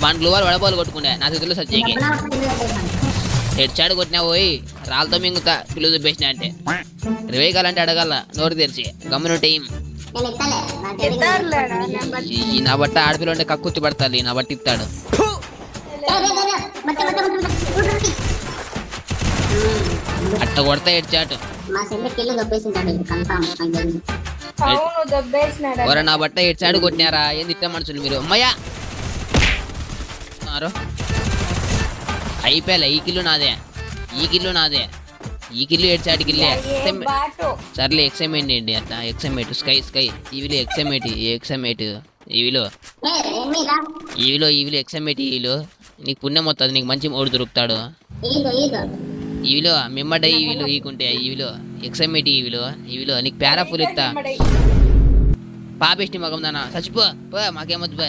పండ్లు వాళ్ళు వడపాలు కొట్టుకుండే నా చేతుల్లో సచ్చేకి హెడ్చాడు కొట్టినా పోయి రాళ్ళతో మింగుతా పిల్లు చూపేసిన అంటే రివేకాలంటే అడగల నోరు తెరిచి గమ్మునుంటే ఈ నా బట్ట ఆడపిల్ల ఉంటే కక్కుర్తి పడతాలి నా బట్టి ఇస్తాడు అట్ట కొడతా హెడ్చాటు నా బట్ట హెడ్చాడు కొట్టినారా ఏం తిట్టా మనుషులు మీరు అమ్మయ్యా అయిపోయా ఈ కిల్లు నాదే ఈ కిల్లు హెడ్చాడు కిల్లే సర్లే ఎక్సైమెంట్ అండి అట్లా ఎక్సైమేట్ స్కై ఈవిలో ఎక్సైమేట్ ఈవిలో ఎక్సైమేట్ ఈవిలో నీకు పుణ్యం వస్తుంది నీకు మంచి ఓడి దొరుకుతాడు ఈవిలో మిమ్మట ఈవిలో ఈకుంటే ఈవిలో ఎక్సైమేట్ ఈవిలో నీకు పేరాఫుల్ ఇస్తా పాపేష్టి మగం దానా చచ్చిపో మాకేమొద్దు